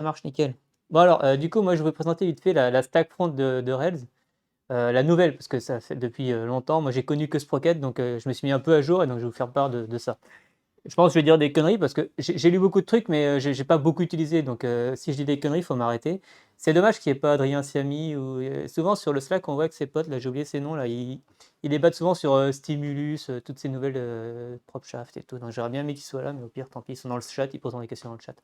Ça marche nickel. Bon alors, du coup, moi, je vais présenter vite fait la stack front de Rails, la nouvelle, parce que ça fait depuis, longtemps. Moi, j'ai connu que Sprocket, donc je me suis mis un peu à jour et donc je vais vous faire part de ça. Je pense que je vais dire des conneries parce que j'ai lu beaucoup de trucs, mais j'ai pas beaucoup utilisé. Donc, si je dis des conneries, il faut m'arrêter. C'est dommage qu'il n'y ait pas Adrien Siamy. Ou, souvent sur le Slack, on voit que ses potes, là, j'ai oublié ses noms, là, ils débattent souvent sur Stimulus, toutes ces nouvelles PropShaft et tout. Donc, j'aurais bien aimé qu'ils soient là, mais au pire, tant pis, ils sont dans le chat, ils poseront des questions dans le chat.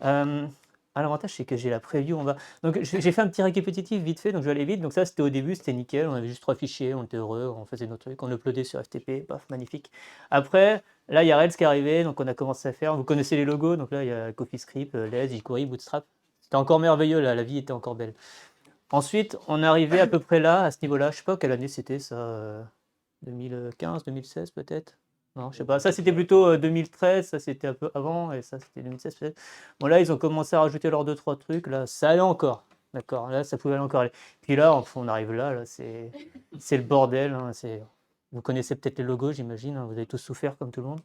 Euh, L'avantage, c'est que j'ai la preview en bas. Donc, j'ai fait un petit récapitulatif vite fait, donc je vais aller vite. Donc, ça, c'était au début, c'était nickel. On avait juste 3 fichiers, on était heureux, on faisait nos trucs, on uploadait sur FTP, paf, magnifique. Après, là, il y a Rails qui est arrivé, donc on a commencé à faire. Vous connaissez les logos, donc là, il y a CoffeeScript, Lez, jQuery, Bootstrap. C'était encore merveilleux, là, la vie était encore belle. Ensuite, on est arrivé à peu près là, à ce niveau-là. Je sais pas quelle année c'était, ça. 2015, 2016 peut-être? Non, je sais pas. Ça, c'était plutôt 2013, ça c'était un peu avant, et ça c'était 2016 peut-être. Bon, là, ils ont commencé à rajouter leurs 2-3 trucs. Là, ça allait encore. D'accord, là, ça pouvait encore aller. Puis là, on arrive là, c'est le bordel. Hein, vous connaissez peut-être les logos, j'imagine. Hein, vous avez tous souffert comme tout le monde.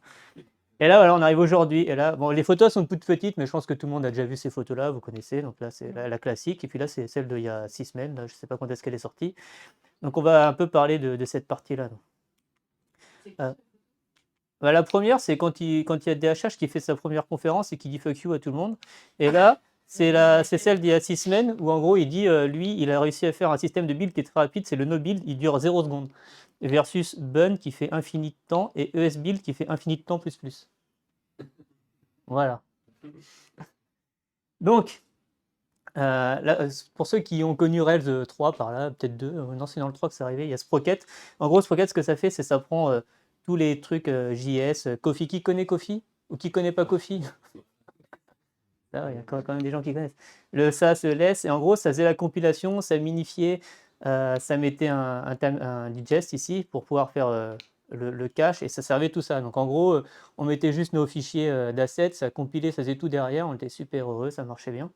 Et là, voilà, on arrive aujourd'hui. Et là, bon, les photos sont toutes petites, mais je pense que tout le monde a déjà vu ces photos-là, vous connaissez. Donc là, c'est la classique. Et puis là, c'est celle d'il y a 6 semaines. Là, je ne sais pas quand est-ce qu'elle est sortie. Donc, on va un peu parler de cette partie-là. Euh, Bah, la première, c'est quand il y a DHH qui fait sa première conférence et qui dit fuck you à tout le monde. Et là, c'est celle d'il y a 6 semaines où en gros il dit lui, il a réussi à faire un système de build qui est très rapide, c'est le no build, il dure 0 secondes. Versus Bun qui fait infini de temps et ES build qui fait infini de temps plus plus. Voilà. Donc, là, pour ceux qui ont connu Rails 3 par là, peut-être 2, non, c'est dans le 3 que c'est arrivé, il y a Sprocket. En gros, Sprocket, ce que ça fait, c'est ça prend tous les trucs JS, Kofi. Qui connaît Kofi? Ou qui connaît pas Kofi? Ah, il y a quand même des gens qui connaissent. Ça se laisse, et en gros, ça faisait la compilation, ça minifiait, ça mettait un digest ici pour pouvoir faire le cache, et ça servait tout ça. Donc en gros, on mettait juste nos fichiers d'assets, ça compilait, ça faisait tout derrière, on était super heureux, ça marchait bien.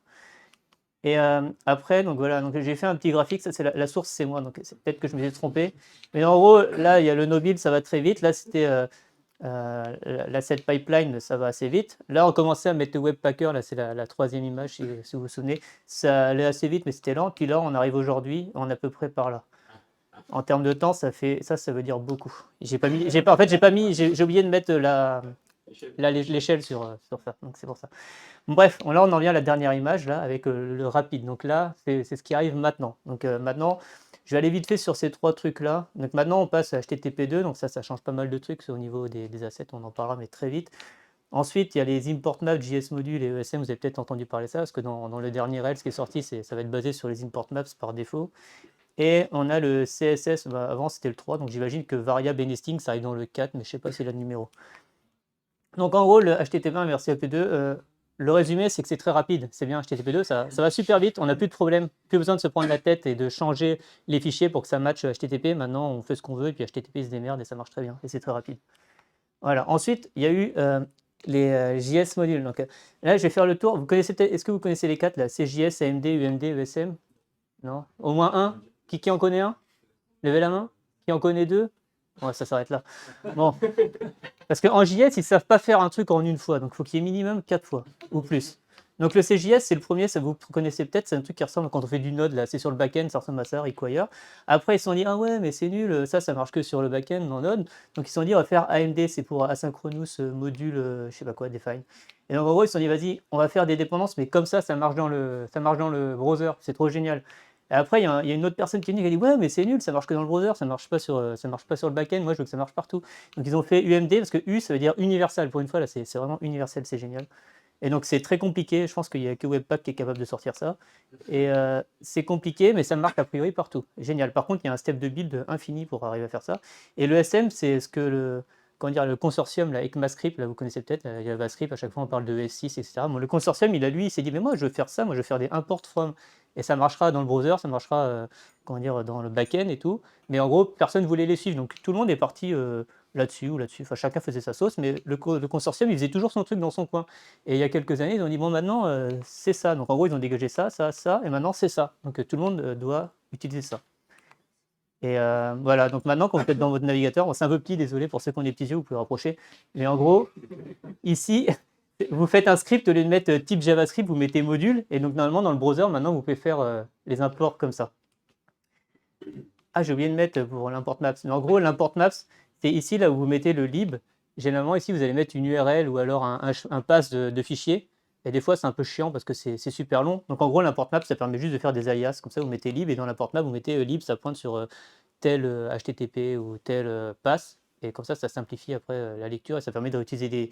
Et après, donc voilà, donc j'ai fait un petit graphique, ça c'est la source, c'est moi, donc c'est peut-être que je me suis trompé. Mais en gros, là, il y a le no-build, ça va très vite. Là, c'était l'asset pipeline, ça va assez vite. Là, on commençait à mettre le Webpacker, là, c'est la troisième image, si vous vous souvenez. Ça allait assez vite, mais c'était lent. Puis là, on arrive aujourd'hui, on est à peu près par là. En termes de temps, ça veut dire beaucoup. En fait, j'ai oublié de mettre l'échelle sur ça, donc c'est pour ça. Bref, là on en vient à la dernière image là avec le rapide. Donc là, c'est ce qui arrive maintenant. Donc maintenant, je vais aller vite fait sur ces 3 trucs là. Donc maintenant, on passe à HTTP2. Donc ça change pas mal de trucs au niveau des assets. On en parlera, mais très vite. Ensuite, il y a les import maps, JS module et ESM. Vous avez peut-être entendu parler de ça parce que dans le dernier Rails qui est sorti, ça va être basé sur les import maps par défaut. Et on a le CSS. Avant, c'était le 3. Donc j'imagine que variable et nesting, ça arrive dans le 4, mais je ne sais pas si c'est le numéro. Donc en gros, le HTTP1 vers CAP2, le résumé, c'est que c'est très rapide. C'est bien HTTP2, ça va super vite, on n'a plus de problème, plus besoin de se prendre la tête et de changer les fichiers pour que ça matche HTTP. Maintenant, on fait ce qu'on veut et puis HTTP se démerde et ça marche très bien et c'est très rapide. Voilà. Ensuite, il y a eu les JS modules. Donc là, je vais faire le tour. Vous connaissez peut-être, est-ce que vous connaissez les 4 là? CJS, AMD, UMD, ESM? Non? Au moins un? Qui en connaît un? Levez la main. Qui en connaît 2? Ouais, ça s'arrête là. Bon. Parce qu'en JS, ils ne savent pas faire un truc en une fois. Donc, il faut qu'il y ait minimum 4 fois ou plus. Donc, le CJS, c'est le premier, ça vous connaissez peut-être. C'est un truc qui ressemble quand on fait du Node, là, c'est sur le back-end, ça ressemble à ça, Require. Après, ils se sont dit, ah ouais, mais c'est nul, ça marche que sur le back-end, dans Node. Donc, ils se sont dit, on va faire AMD, c'est pour Asynchronous Module, je sais pas quoi, Define. Et donc, en gros, ils se sont dit, vas-y, on va faire des dépendances, mais comme ça marche dans le browser. C'est trop génial. Et après, il y a une autre personne qui est venue qui a dit, ouais, mais c'est nul, ça marche que dans le browser, ça marche pas sur le back-end. Moi, je veux que ça marche partout. Donc ils ont fait UMD parce que U ça veut dire universal. Pour une fois là c'est vraiment universel, c'est génial. Et donc c'est très compliqué, je pense qu'il n'y a que Webpack qui est capable de sortir ça. Et c'est compliqué mais ça marche a priori partout. Génial. Par contre il y a un step de build infini pour arriver à faire ça. Et le SM c'est ce que le consortium, la ECMAScript, là vous connaissez peut-être, la JavaScript, à chaque fois on parle de ES6, etc. Bon, le consortium il s'est dit mais moi je veux faire ça, moi je veux faire des import from. Et ça marchera dans le browser, ça marchera dans le back-end et tout. Mais en gros personne ne voulait les suivre. Donc tout le monde est parti là-dessus ou là-dessus. Enfin, chacun faisait sa sauce, mais le consortium, il faisait toujours son truc dans son coin. Et il y a quelques années, ils ont dit, bon, maintenant, c'est ça. Donc, en gros, ils ont dégagé ça, ça, ça, et maintenant, c'est ça. Donc, tout le monde doit utiliser ça. Et voilà, donc maintenant, quand vous êtes dans votre navigateur, bon, c'est un peu petit, désolé pour ceux qui ont des petits yeux, vous pouvez rapprocher. Mais en gros, ici, Vous faites un script, au lieu de mettre type JavaScript, vous mettez module, et donc normalement dans le browser, maintenant vous pouvez faire les imports comme ça. Ah, j'ai oublié de mettre pour l'import maps. Mais en gros, l'import maps, c'est ici là où vous mettez le lib. Généralement, ici, vous allez mettre une URL ou alors un pass de fichier. Et des fois, c'est un peu chiant parce que c'est super long. Donc en gros, l'import map, ça permet juste de faire des alias. Comme ça, vous mettez lib et dans l'import map, vous mettez lib, ça pointe sur tel HTTP ou tel pass. Et comme ça simplifie après la lecture et ça permet de réutiliser des.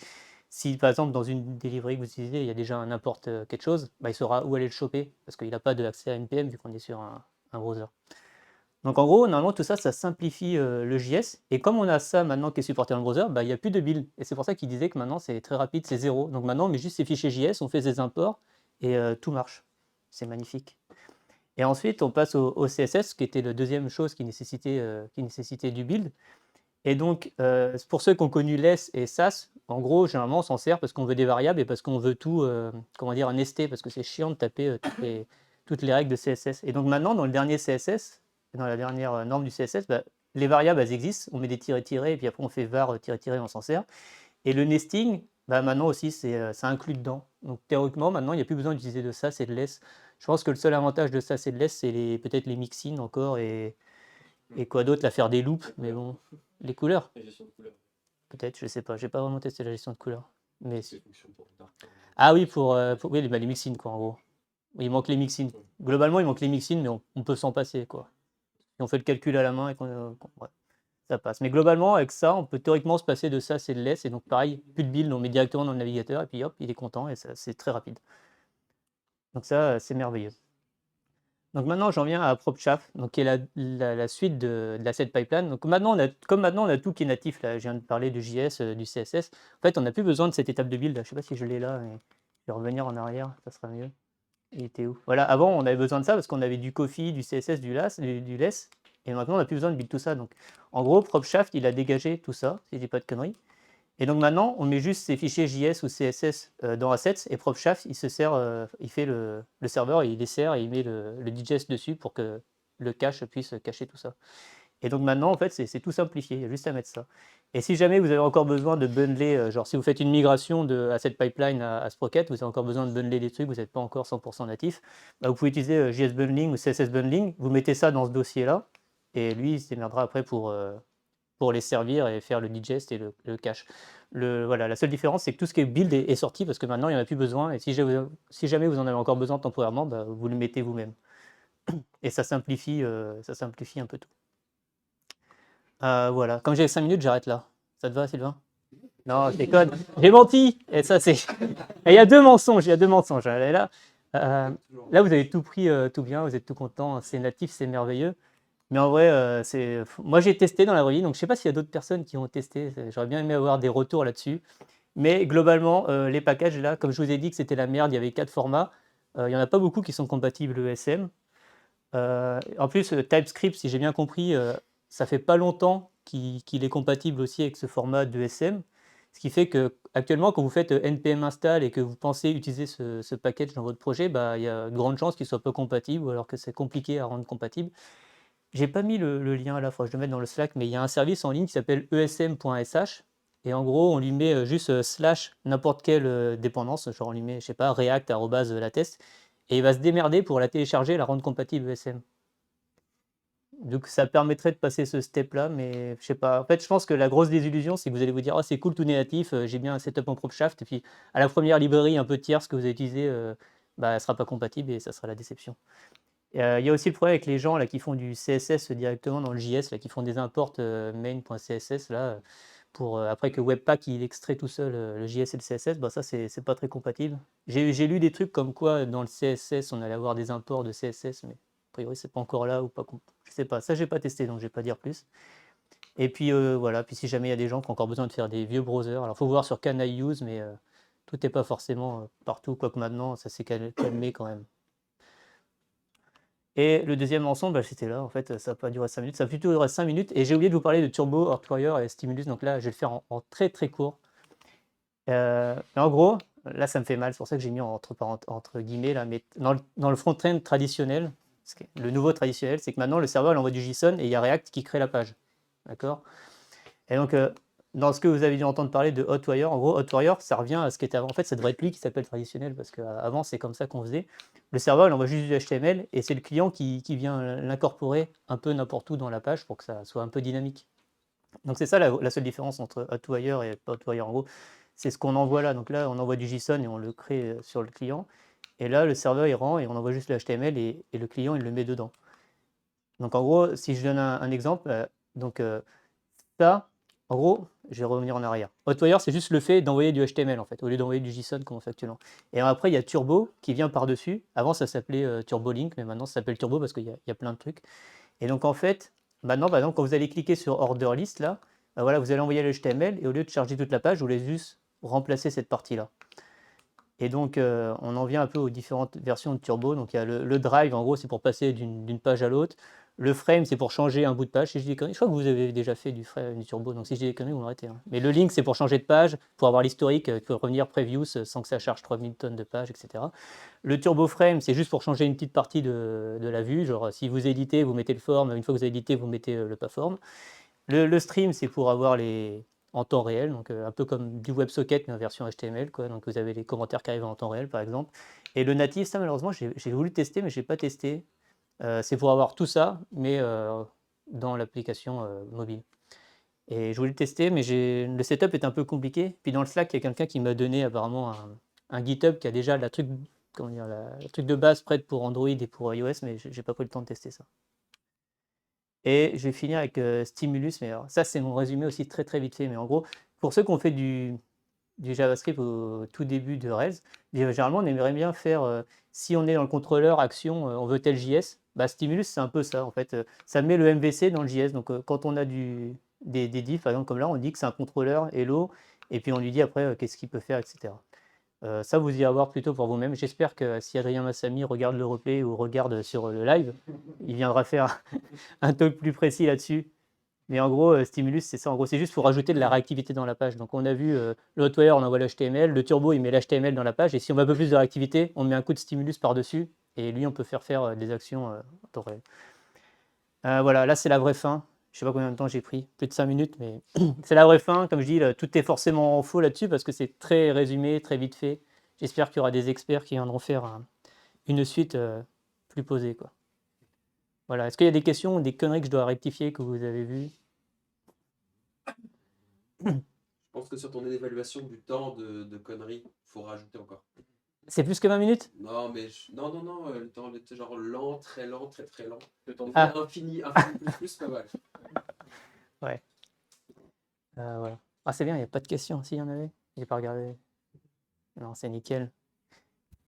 Si par exemple, dans une des librairies que vous utilisez, il y a déjà un import quelque chose, bah, il saura où aller le choper parce qu'il n'a pas d'accès à NPM vu qu'on est sur un browser. Donc en gros, normalement, tout ça, ça simplifie le JS. Et comme on a ça maintenant qui est supporté dans le browser, bah, il n'y a plus de build. Et c'est pour ça qu'il disait que maintenant, c'est très rapide, c'est zéro. Donc maintenant, on met juste ces fichiers JS, on fait des imports, et tout marche. C'est magnifique. Et ensuite, on passe au CSS, qui était la deuxième chose qui nécessitait du build. Et donc, pour ceux qui ont connu Less et Sass, en gros, généralement, on s'en sert parce qu'on veut des variables et parce qu'on veut tout, comment dire, nester, parce que c'est chiant de taper toutes les règles de CSS. Et donc maintenant, dans le dernier CSS, dans la dernière norme du CSS, bah, les variables, elles existent. On met des tirets-tirés, et puis après, on fait var tiré-tiré, on s'en sert. Et le nesting, bah, maintenant aussi, ça inclut dedans. Donc théoriquement, maintenant, il n'y a plus besoin d'utiliser de Sass et de Less. Je pense que le seul avantage de Sass et de Less, c'est peut-être les mixins encore, et quoi d'autre, la faire des loops, mais bon, les couleurs. La gestion de couleurs. Peut-être, je sais pas, j'ai pas vraiment testé la gestion de couleurs. Mais C'est fonction pour Dark. ah oui, oui, les mixins, quoi, en gros. Il manque les mixins. Globalement, il manque les mixins, mais on peut s'en passer, quoi. Si on fait le calcul à la main et ouais, ça passe. Mais globalement, avec ça, on peut théoriquement se passer de ça, c'est de less. Et donc, pareil, plus de build, on met directement dans le navigateur, et puis hop, il est content, et c'est très rapide. Donc ça, c'est merveilleux. Donc maintenant, j'en viens à PropShaft, donc qui est la suite de l'asset pipeline. Donc maintenant, comme maintenant on a tout qui est natif, là, je viens de parler du JS, du CSS. En fait, on n'a plus besoin de cette étape de build. Je ne sais pas si je l'ai là, mais je vais revenir en arrière, ça sera mieux. Il était où? Voilà, avant, on avait besoin de ça parce qu'on avait du Coffee, du CSS, du Less, et maintenant, on n'a plus besoin de build tout ça. Donc, en gros, PropShaft, il a dégagé tout ça, si je dis pas de conneries. Et donc maintenant, on met juste ces fichiers JS ou CSS dans Assets, et PropShaft, il se sert, il fait le serveur, il les sert et il met le digest dessus pour que le cache puisse cacher tout ça. Et donc maintenant, en fait, c'est tout simplifié, il y a juste à mettre ça. Et si jamais vous avez encore besoin de bundler, genre si vous faites une migration de Asset Pipeline à Sprocket, vous avez encore besoin de bundler des trucs, vous n'êtes pas encore 100% natif, bah, vous pouvez utiliser JS Bundling ou CSS Bundling, vous mettez ça dans ce dossier-là, et lui, il se démerdera après pour les servir et faire le digest et le cache. Voilà, la seule différence, c'est que tout ce qui est build est sorti parce que maintenant, il n'y en a plus besoin. Et si jamais vous en avez encore besoin temporairement, bah, vous le mettez vous-même. Et ça simplifie un peu tout. Voilà, comme j'ai 5 minutes, j'arrête là. Ça te va, Sylvain? Non, je déconne. J'ai menti. Et ça, c'est. Il y a deux mensonges. Il y a deux mensonges. Là, là, vous avez tout pris, tout bien. Vous êtes tout content. C'est natif, c'est merveilleux. Mais en vrai, moi j'ai testé dans la vraie vie, donc je ne sais pas s'il y a d'autres personnes qui ont testé. J'aurais bien aimé avoir des retours là-dessus. Mais globalement, les packages là, comme je vous ai dit que c'était la merde, il y avait 4 formats. Il n'y en a pas beaucoup qui sont compatibles ESM. En plus, TypeScript, si j'ai bien compris, ça fait pas longtemps qu'il est compatible aussi avec ce format d'ESM. Ce qui fait que actuellement, quand vous faites npm install et que vous pensez utiliser ce package dans votre projet, bah, il y a de grandes chances qu'il ne soit pas compatible ou alors que c'est compliqué à rendre compatible. J'ai pas mis le lien là, il faudra que je le mette dans le Slack, mais il y a un service en ligne qui s'appelle esm.sh. Et en gros, on lui met juste slash n'importe quelle dépendance, genre on lui met, je sais pas, react @latest, et il va se démerder pour la télécharger et la rendre compatible ESM. Donc ça permettrait de passer ce step-là, mais je sais pas. En fait, je pense que la grosse désillusion, c'est que vous allez vous dire, oh, c'est cool, tout natif, j'ai bien un setup en PropShaft, et puis à la première librairie un peu tierce que vous avez utilisée, bah, elle ne sera pas compatible et ça sera la déception. Il y a aussi le problème avec les gens là, qui font du CSS directement dans le JS, là, qui font des imports main.css, là, pour après que Webpack il extrait tout seul le JS et le CSS, bah, ça c'est pas très compatible. J'ai lu des trucs comme quoi dans le CSS on allait avoir des imports de CSS, mais a priori c'est pas encore là ou pas. Je sais pas, ça j'ai pas testé donc je vais pas dire plus. Et puis voilà, puis si jamais il y a des gens qui ont encore besoin de faire des vieux browsers, alors faut voir sur Can I Use, mais tout n'est pas forcément partout, quoique maintenant ça s'est calmé quand même. Et le deuxième ensemble, bah, c'était là, en fait, ça n'a pas duré 5 minutes, ça a plutôt duré 5 minutes, et j'ai oublié de vous parler de Turbo, Hardwire et Stimulus, donc là, je vais le faire en très très court. Mais en gros, là, ça me fait mal, c'est pour ça que j'ai mis entre guillemets, là, mais dans le front-end traditionnel, le nouveau traditionnel, c'est que maintenant, le serveur, il envoie du JSON, et il y a React qui crée la page, d'accord? Et donc, dans ce que vous avez dû entendre parler de Hotwire, en gros, Hotwire, ça revient à ce qui était avant. En fait, ça devrait être lui qui s'appelle traditionnel, parce qu'avant, c'est comme ça qu'on faisait. Le serveur, il envoie juste du HTML, et c'est le client qui vient l'incorporer un peu n'importe où dans la page pour que ça soit un peu dynamique. Donc c'est ça la seule différence entre Hotwire et pas Hotwire. En gros, c'est ce qu'on envoie là. Donc là, on envoie du JSON et on le crée sur le client. Et là, le serveur, il rend et on envoie juste le HTML et le client, il le met dedans. Donc en gros, si je donne un exemple, donc ça, en gros, je vais revenir en arrière. Hotwire, c'est juste le fait d'envoyer du HTML en fait, au lieu d'envoyer du JSON comme on fait actuellement. Et après, il y a Turbo qui vient par-dessus. Avant, ça s'appelait TurboLink, mais maintenant, ça s'appelle Turbo parce qu'il y a plein de trucs. Et donc en fait, maintenant, par exemple, quand vous allez cliquer sur Order List, là, voilà, vous allez envoyer le HTML et au lieu de charger toute la page, vous voulez juste remplacer cette partie-là. Et donc, on en vient un peu aux différentes versions de Turbo. Donc, il y a le drive, en gros, c'est pour passer d'une page à l'autre. Le frame, c'est pour changer un bout de page. Si je dis des conneries, je crois que vous avez déjà fait du Turbo, donc si je dis des conneries, vous m'arrêtez. Hein. Mais le link, c'est pour changer de page, pour avoir l'historique, pour revenir previews sans que ça charge 3000 tonnes de pages, etc. Le Turbo Frame, c'est juste pour changer une petite partie de la vue. Genre, si vous éditez, vous mettez le form. Une fois que vous avez édité, vous mettez le pas form. Le stream, c'est pour avoir les en temps réel, donc un peu comme du WebSocket, mais en version HTML, quoi. Donc vous avez les commentaires qui arrivent en temps réel, par exemple. Et le natif, ça, malheureusement, j'ai voulu tester, mais je n'ai pas testé. C'est pour avoir tout ça, mais dans l'application mobile. Et je voulais le tester, mais le setup est un peu compliqué. Puis dans le Slack, il y a quelqu'un qui m'a donné apparemment un GitHub qui a déjà comment dire, la truc de base prête pour Android et pour iOS, mais j'ai pas pris le temps de tester ça. Et je vais finir avec Stimulus, mais alors, ça c'est mon résumé aussi très très vite fait. Mais en gros, pour ceux qui ont fait du JavaScript au tout début de Rails, généralement on aimerait bien faire, si on est dans le contrôleur action, on veut tel JS, bah, Stimulus c'est un peu ça en fait. Ça met le MVC dans le JS, donc quand on a des diffs, par exemple comme là, on dit que c'est un contrôleur hello, et puis on lui dit après qu'est-ce qu'il peut faire, etc. Ça, vous irez voir plutôt pour vous-même. J'espère que si Adrien Massamy regarde le replay ou regarde sur le live, il viendra faire un talk plus précis là-dessus. Mais en gros, Stimulus, c'est ça. En gros, c'est juste pour rajouter de la réactivité dans la page. Donc, on a vu le Hotwire, on envoie l'HTML. Le Turbo, il met l'HTML dans la page. Et si on veut un peu plus de réactivité, on met un coup de Stimulus par-dessus. Et lui, on peut faire des actions en temps réel. Voilà, là, c'est la vraie fin. Je sais pas combien de temps j'ai pris, plus de 5 minutes, mais c'est la vraie fin. Comme je dis, là, tout est forcément faux là-dessus parce que c'est très résumé, très vite fait. J'espère qu'il y aura des experts qui viendront faire une suite plus posée, quoi. Voilà. Est-ce qu'il y a des questions ou des conneries que je dois rectifier que vous avez vues? Je pense que sur ton évaluation du temps de conneries, faut rajouter encore. C'est plus que 20 minutes? Non, mais non, le temps était genre lent, très lent, très très lent. Le temps de Ah, infini, plus, pas mal. ouais. Voilà. Ah, c'est bien, il n'y a pas de questions. S'il y en avait, j'ai pas regardé. Non, c'est nickel.